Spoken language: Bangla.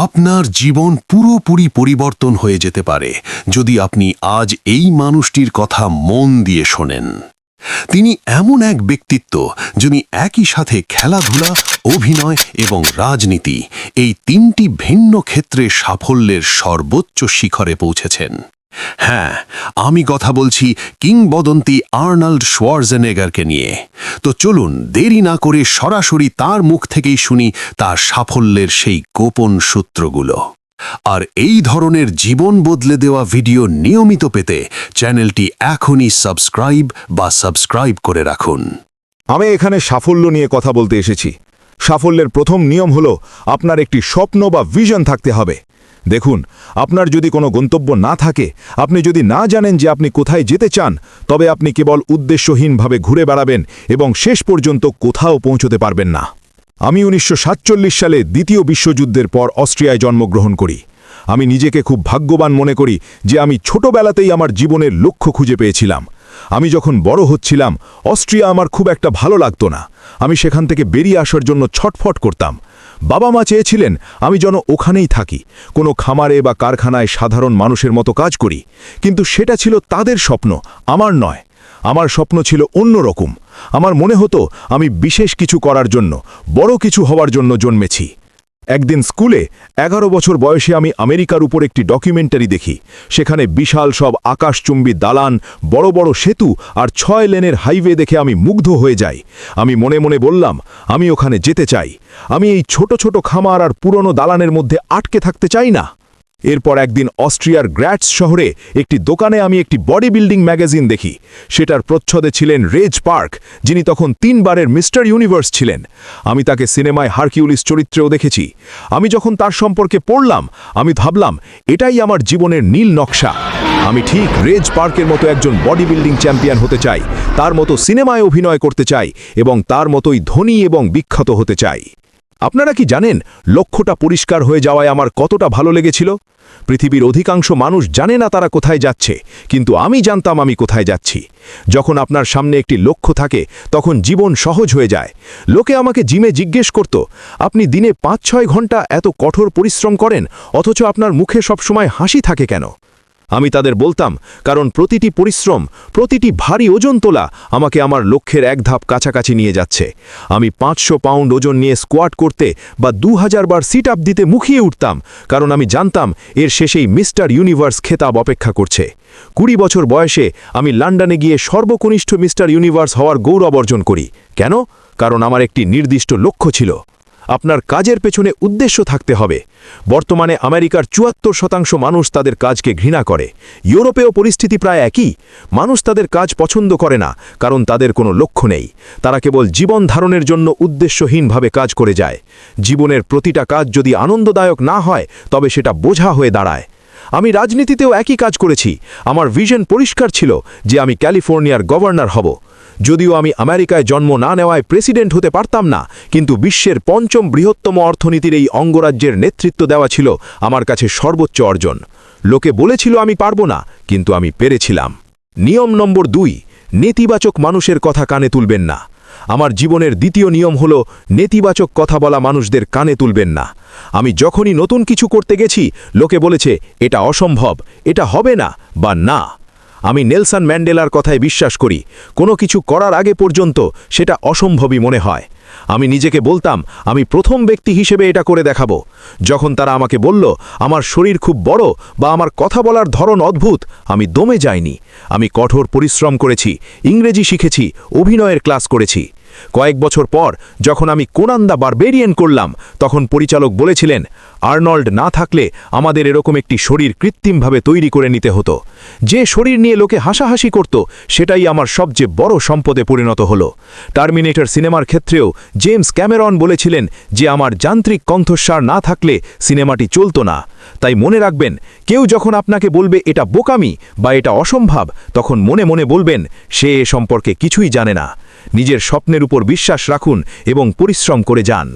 আপনার জীবন পুরোপুরি পরিবর্তন হয়ে যেতে পারে যদি আপনি আজ এই মানুষটির কথা মন দিয়ে শোনেন। তিনি এমন এক ব্যক্তিত্ব যিনি একই সাথে খেলাধুলা, অভিনয় এবং রাজনীতি এই তিনটি ভিন্ন ক্ষেত্রে সাফল্যের সর্বোচ্চ শিখরে পৌঁছেছেন। হ্যাঁ, আমি কথা বলছি কিংবদন্তি আর্নল্ড শোয়ার্জেনেগারকে নিয়ে। তো চলুন দেরি না করে সরাসরি তার মুখ থেকেই শুনি তার সাফল্যের সেই গোপন সূত্রগুলো। আর এই ধরনের জীবন বদলে দেওয়া ভিডিও নিয়মিত পেতে চ্যানেলটি এখনই সাবস্ক্রাইব করে রাখুন। আমি এখানে সাফল্য নিয়ে কথা বলতে এসেছি। সাফল্যের প্রথম নিয়ম হলো আপনার একটি স্বপ্ন বা ভিশন থাকতে হবে। দেখুন, আপনার যদি কোনো গন্তব্য না থাকে, আপনি যদি না জানেন যে আপনি কোথায় যেতে চান, তবে আপনি কেবল উদ্দেশ্যহীনভাবে ঘুরে বেড়াবেন এবং শেষ পর্যন্ত কোথাও পৌঁছতে পারবেন না। আমি 1947 সালে দ্বিতীয় বিশ্বযুদ্ধের পর অস্ট্রিয়ায় জন্মগ্রহণ করি। আমি নিজেকে খুব ভাগ্যবান মনে করি যে আমি ছোটবেলাতেই আমার জীবনের লক্ষ্য খুঁজে পেয়েছিলাম। আমি যখন বড় হচ্ছিলাম, অস্ট্রিয়া আমার খুব একটা ভালো লাগতো না। আমি সেখান থেকে বেরিয়ে আসার জন্য ছটফট করতাম। বাবা মা চেয়েছিলেন আমি যেন ওখানেই থাকি, কোনো খামারে বা কারখানায় সাধারণ মানুষের মতো কাজ করি। কিন্তু সেটা ছিল তাদের স্বপ্ন, আমার নয়। আমার স্বপ্ন ছিল অন্যরকম। আমার মনে হতো আমি বিশেষ কিছু করার জন্য, বড় কিছু হওয়ার জন্য জন্মেছি। একদিন স্কুলে 11 বছর বয়সে আমি আমেরিকার উপর একটি ডকুমেন্টারি দেখি। সেখানে বিশাল সব আকাশচুম্বী দালান, বড় বড় সেতু আর 6 লেনের হাইওয়ে দেখে আমি মুগ্ধ হয়ে যাই। আমি মনে মনে বললাম, আমি ওখানে যেতে চাই। আমি এই ছোট ছোট খামার আর পুরনো দালানের মধ্যে আটকে থাকতে চাই না। এরপর একদিন অস্ট্রিয়ার গ্র্যাটস শহরে একটি দোকানে আমি একটি বডি বিল্ডিং ম্যাগাজিন দেখি। সেটার প্রচ্ছদে ছিলেন রেজ পার্ক, যিনি তখন 3 বারের মিস্টার ইউনিভার্স ছিলেন। আমি তাকে সিনেমায় হারকিউলিস চরিত্রেও দেখেছি। আমি যখন তার সম্পর্কে পড়লাম, আমি ভাবলাম এটাই আমার জীবনের নীল নকশা। আমি ঠিক রেজ পার্কের মতো একজন বডি বিল্ডিং চ্যাম্পিয়ন হতে চাই, তার মতো সিনেমায় অভিনয় করতে চাই এবং তার মতোই ধনী এবং বিখ্যাত হতে চাই। আপনারা কি জানেন লক্ষ্যটা পরিষ্কার হয়ে যাওয়ায় আমার কতটা ভালো লেগেছিল? পৃথিবীর অধিকাংশ মানুষ জানে না তারা কোথায় যাচ্ছে, কিন্তু আমি জানতাম আমি কোথায় যাচ্ছি। যখন আপনার সামনে একটি লক্ষ্য থাকে, তখন জীবন সহজ হয়ে যায়। লোকে আমাকে জিমে জিজ্ঞেস করত, আপনি দিনে 5-6 ঘন্টা এত কঠোর পরিশ্রম করেন, অথচ আপনার মুখে সবসময় হাসি থাকে কেন? আমি তাদের বলতাম, কারণ প্রতিটি পরিশ্রম, প্রতিটি ভারী ওজন তোলা আমাকে আমার লক্ষ্যের এক ধাপ কাছাকাছি নিয়ে যাচ্ছে। আমি 500 পাউন্ড ওজন নিয়ে স্কোয়াট করতে বা 2000 বার সিট আপ দিতে মুখিয়ে উঠতাম, কারণ আমি জানতাম এর শেষেই মিস্টার ইউনিভার্স খেতাব অপেক্ষা করছে। 20 বছর বয়সে আমি লন্ডনে গিয়ে সর্বকনিষ্ঠ মিস্টার ইউনিভার্স হওয়ার গৌরব অর্জন করি। কেন? কারণ আমার একটি নির্দিষ্ট লক্ষ্য ছিল। আপনার কাজের পেছনে উদ্দেশ্য থাকতে হবে। বর্তমানে আমেরিকার 74% মানুষ তাদের কাজকে ঘৃণা করে। ইউরোপেও পরিস্থিতি প্রায় একই। মানুষ তাদের কাজ পছন্দ করে না, কারণ তাদের কোনো লক্ষ্য নেই। তারা কেবল জীবন ধারণের জন্য উদ্দেশ্যহীনভাবে কাজ করে যায়। জীবনের প্রতিটা কাজ যদি আনন্দদায়ক না হয়, তবে সেটা বোঝা হয়ে দাঁড়ায়। আমি রাজনীতিতেও একই কাজ করেছি। আমার ভিশন পরিষ্কার ছিল যে আমি ক্যালিফোর্নিয়ার গভর্নর হব। যদিও আমি আমেরিকায় জন্ম না নেওয়ায় প্রেসিডেন্ট হতে পারতাম না, কিন্তু বিশ্বের 5ম বৃহত্তম অর্থনীতির এই অঙ্গরাজ্যের নেতৃত্ব দেওয়া ছিল আমার কাছে সর্বোচ্চ অর্জন। লোকে বলেছিল আমি পারব না, কিন্তু আমি পেরেছিলাম। নিয়ম নম্বর 2, নেতিবাচক মানুষের কথা কানে তুলবেন না। আমার জীবনের দ্বিতীয় নিয়ম হল নেতিবাচক কথা বলা মানুষদের কানে তুলবেন না। আমি যখনই নতুন কিছু করতে গেছি, লোকে বলেছে এটা অসম্ভব, এটা হবে না বা না। আমি নেলসন ম্যান্ডেলার কথায় বিশ্বাস করি, কোনো কিছু করার আগে পর্যন্ত সেটা অসম্ভবই মনে হয়। আমি নিজেকে বলতাম আমি প্রথম ব্যক্তি হিসেবে এটা করে দেখাবো। যখন তারা আমাকে বলল আমার শরীর খুব বড় বা আমার কথা বলার ধরন অদ্ভুত, আমি দমে যাইনি। আমি কঠোর পরিশ্রম করেছি, ইংরেজি শিখেছি, অভিনয়ের ক্লাস করেছি। কয়েক বছর পর যখন আমি কোনান দ্য বারবেরিয়ান করলাম, তখন পরিচালক বলেছিলেন আর্নল্ড না থাকলে আমাদের এরকম একটি শরীর কৃত্রিমভাবে তৈরি করে নিতে হতো। যে শরীর নিয়ে লোকে হাসাহাসি করত, সেটাই আমার সবচেয়ে বড় সম্পদে পরিণত হলো। টার্মিনেটর সিনেমার ক্ষেত্রেও জেমস ক্যামেরন বলেছিলেন যে আমার যান্ত্রিক কণ্ঠস্বর না থাকলে সিনেমাটি চলত না। তাই মনে রাখবেন, কেউ যখন আপনাকে বলবে এটা বোকামি বা এটা অসম্ভব, তখন মনে মনে বলবেন সে এ সম্পর্কে কিছুই জানে না। নিজের স্বপ্নের উপর বিশ্বাস রাখুন এবং পরিশ্রম করে যান।